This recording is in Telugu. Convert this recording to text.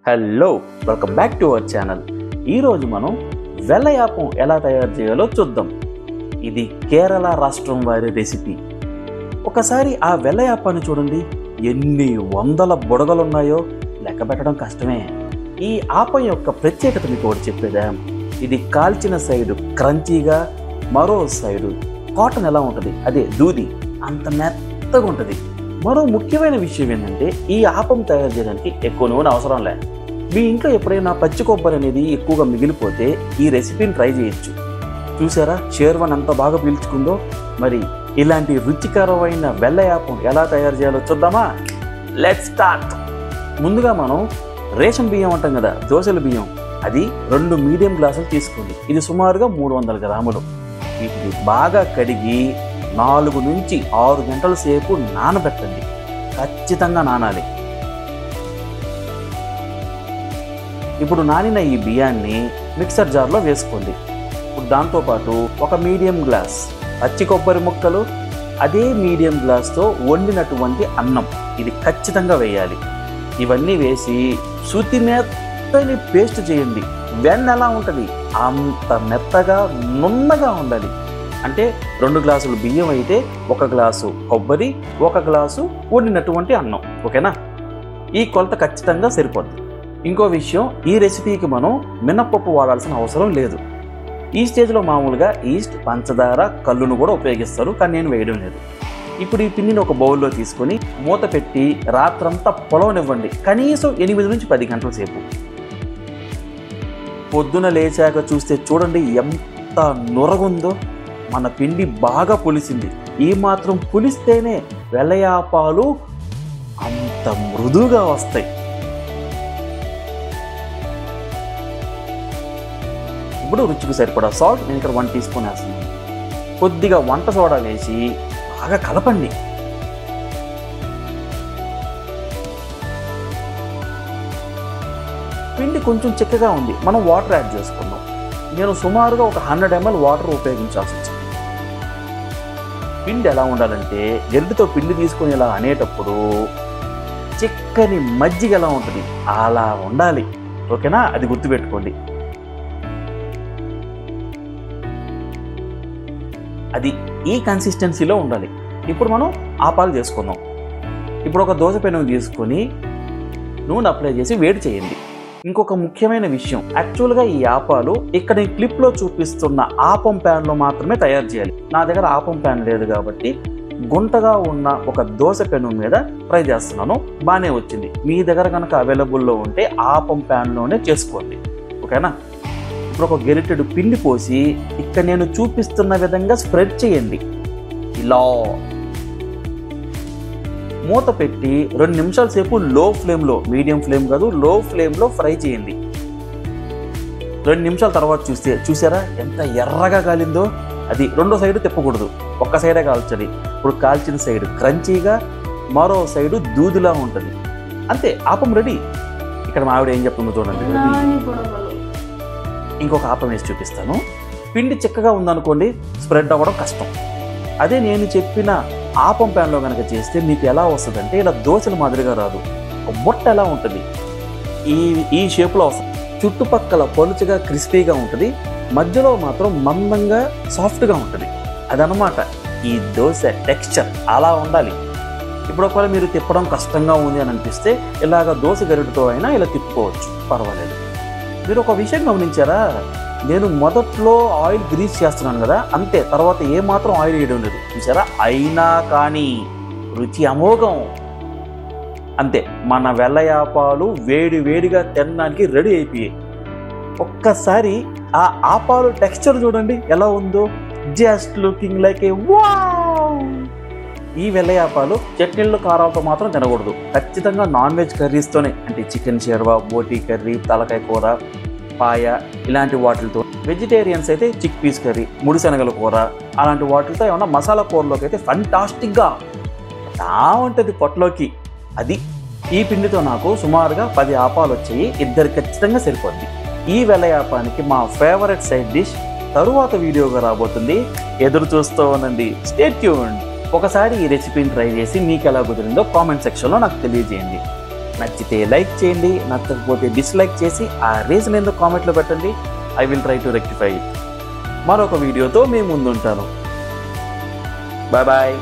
Hello, welcome back to our channel. ఈరోజు మనం వెల్లయాపం ఎలా తయారు చేయాలో చూద్దాం. ఇది కేరళ రాష్ట్రం వారి రెసిపీ. ఒకసారి ఆ వెల్లయాపాన్ని చూడండి, ఎన్ని వందల బుడగలున్నాయో లెక్క పెట్టడం కష్టమే. ఈ ఆపం యొక్క ప్రత్యేకత మీకు ఒకటి చెప్పేదా, ఇది కాల్చిన సైడు క్రంచీగా, మరో సైడు కాటన్ ఎలా ఉంటుంది అదే దూది అంత మెత్తగా ఉంటుంది. మరో ముఖ్యమైన విషయం ఏంటంటే ఈ ఆపం తయారు చేయడానికి ఎక్కువ నూనె అవసరం లేదు. మీ ఇంట్లో ఎప్పుడైనా పచ్చి కొబ్బరి అనేది ఎక్కువగా మిగిలిపోతే ఈ రెసిపీని ట్రై చేయొచ్చు. చూసారా షేర్వాన్ ఎంత బాగా పీల్చుకుందో. మరి ఇలాంటి రుచికరమైన వెల్లయాపం ఎలా తయారు చేయాలో చూద్దామా? Let's start. ముందుగా మనం రేషన్ బియ్యం అంటాం కదా, దోశల బియ్యం, అది 2 మీడియం గ్లాసులు తీసుకోండి. ఇది సుమారుగా 300 గ్రాములు. వీటిని బాగా కడిగి 4 నుంచి 6 గంటల సేపు నానబెట్టండి. ఖచ్చితంగా నానాలి. ఇప్పుడు నానిన ఈ బియ్యాన్ని మిక్సర్ జార్లో వేసుకోండి. ఇప్పుడు దాంతోపాటు 1 మీడియం గ్లాస్ పచ్చి కొబ్బరి ముక్కలు, అదే మీడియం గ్లాస్తో వండినటువంటి అన్నం, ఇది ఖచ్చితంగా వేయాలి. ఇవన్నీ వేసి శుతి మెత్తని పేస్ట్ చేయండి. వెన్న ఎలా ఉంటుంది అంత మెత్తగా నున్నగా ఉండాలి. అంటే 2 గ్లాసులు బియ్యం అయితే 1 గ్లాసు కొబ్బరి, 1 గ్లాసు వండినటువంటి అన్నం. ఓకేనా? ఈ కొలత ఖచ్చితంగా సరిపోద్ది. ఇంకో విషయం, ఈ రెసిపీకి మనం మినప్పప్పు వాడాల్సిన అవసరం లేదు. ఈ స్టేజ్లో మామూలుగా ఈస్ట్, పంచదార, కల్లును కూడా ఉపయోగిస్తారు, కానీ నేను వేయడం లేదు. ఇప్పుడు ఈ పిండిని ఒక బౌల్లో తీసుకొని మూత పెట్టి రాత్రంతా పొలవనివ్వండి. కనీసం 8 నుంచి 10 గంటల సేపు. పొద్దున లేచాక చూస్తే చూడండి ఎంత నురగుందో. మన పిండి బాగా పులిసింది. ఈ మాత్రం పులిస్తేనే వెల్లయాపాలు అంత మృదువుగా వస్తాయి. ఇప్పుడు రుచికి సరిపడా సాల్ట్, నేను ఇక్కడ 1 టీ స్పూన్ వేస్తున్నాను. కొద్దిగా వంట సోడా వేసి బాగా కలపండి. పిండి కొంచెం చిక్కగా ఉంది, మనం వాటర్ యాడ్ చేసుకుందాం. నేను సుమారుగా ఒక 100 ml వాటర్ ఉపయోగించాల్సి వచ్చింది. పిండి ఎలా ఉండాలంటే గరిటెతో పిండి తీసుకొని ఇలా అనేటప్పుడు చిక్కని మజ్జిగ ఎలా ఉంటుంది అలా ఉండాలి. ఓకేనా? అది గుర్తుపెట్టుకోండి. అది ఈ కన్సిస్టెన్సీలో ఉండాలి. ఇప్పుడు మనం ఆపాలు చేసుకుందాం. ఇప్పుడు ఒక దోశ పెనం తీసుకొని నూనె అప్లై చేసి వేడి చేయండి. ఇంకొక ముఖ్యమైన విషయం, యాక్చువల్గా ఈ ఆపాలు ఇక్కడ ఈ క్లిప్లో చూపిస్తున్న ఆపం ప్యాన్లో మాత్రమే తయారు చేయాలి. నా దగ్గర ఆపం ప్యాన్ లేదు కాబట్టి గుంటగా ఉన్న ఒక దోశ పెనం మీద ట్రై చేస్తున్నాను. బాగానే వచ్చింది. మీ దగ్గర కనుక అవైలబుల్లో ఉంటే ఆపం ప్యాన్లోనే చేసుకోండి. ఓకేనా? ఇప్పుడు ఒక గెరిటెడు పిండి పోసి ఇక్కడ నేను చూపిస్తున్న విధంగా స్ప్రెడ్ చేయండి. ఇలా మూత పెట్టి 2 నిమిషాల సేపు లో ఫ్లేమ్లో, మీడియం ఫ్లేమ్ కాదు లో ఫ్లేమ్లో ఫ్రై చేయండి. 2 నిమిషాల తర్వాత చూసారా ఎంత ఎర్రగా కాలిందో. అది రెండో సైడు తిప్పకూడదు, ఒక్క సైడే కాల్చాలి. ఇప్పుడు కాల్చిన సైడు క్రంచీగా, మరో సైడు దూదిలా ఉంటుంది. అంతే, ఆపం రెడీ. ఇక్కడ మా ఆవిడ ఏం చెప్తుందో చూడండి. ఇంకొక ఆపం వేసి చూపిస్తాను. పిండి చిక్కగా ఉందనుకోండి, స్ప్రెడ్ అవ్వడం కష్టం. అదే నేను చెప్పిన ఆపం ప్యాన్లో కనుక చేస్తే మీకు ఎలా వస్తుందంటే ఇలా దోశల మాదిరిగా రాదు, ఒక బొట్ట ఎలా ఉంటుంది ఈ షేప్లో వస్తుంది. చుట్టుపక్కల పలుచగా క్రిస్పీగా ఉంటుంది, మధ్యలో మాత్రం మందంగా సాఫ్ట్గా ఉంటుంది. అదనమాట ఈ దోశ టెక్స్చర్, అలా ఉండాలి. ఇప్పుడు ఒకవేళ మీరు తిప్పడం కష్టంగా ఉంది అని అనిపిస్తే ఇలాగ దోశ గరిటెతో అయినా ఇలా తిప్పుకోవచ్చు, పర్వాలేదు. మీరు ఒక విషయం గమనించారా, నేను మొదట్లో ఆయిల్ గ్రీస్ చేస్తున్నాను కదా, అంతే. తర్వాత ఏమాత్రం ఆయిల్ వేయడం లేదు, చూసారా? అయినా కానీ రుచి అమోఘం. అంతే, మన వెల్లయాపాలు వేడి వేడిగా తినడానికి రెడీ అయిపోయాయి. ఒక్కసారి ఆ ఆపాలు టెక్స్చర్ చూడండి ఎలా ఉందో, జస్ట్ లుకింగ్ లైక్ ఏ వావ్. ఈ వెల్లయాపాలు చట్నీలు, కారాలతో మాత్రం తినకూడదు. ఖచ్చితంగా నాన్ వెజ్ కర్రీస్తోనే, అంటే చికెన్ షేర్వా, బోటీ కర్రీ, తలకాయ కూర, పాయ, ఇలాంటి వాటితో. వెజిటేరియన్స్ అయితే చిక్ పీస్ కర్రీ, ముడిశనగల కూర, అలాంటి వాటితో ఏమన్నా మసాలా కూరలోకి అయితే ఫంటాస్టిక్గా ఉంటుంది పొట్టలోకి. అది ఈ పిండితో నాకు సుమారుగా 10 ఆపాలు వచ్చాయి. 2 ఖచ్చితంగా సరిపోద్ది. ఈ వెల్లయాపానికి మా ఫేవరెట్ సైడ్ డిష్ తరువాత వీడియోగా రాబోతుంది, ఎదురు చూస్తూ ఉండండి. Stay tuned. ఒకసారి ఈ రెసిపీని ట్రై చేసి మీకు ఎలా కుదిరిందో కామెంట్ సెక్షన్లో నాకు తెలియజేయండి. నచ్చితే లైక్ చేయండి, నచ్చకపోతే డిస్లైక్ చేసి ఆ రీజన్ ఏందో కామెంట్లో పెట్టండి. I will try to rectify it. మరొక వీడియోతో మీ ముందుంటాను. Bye bye.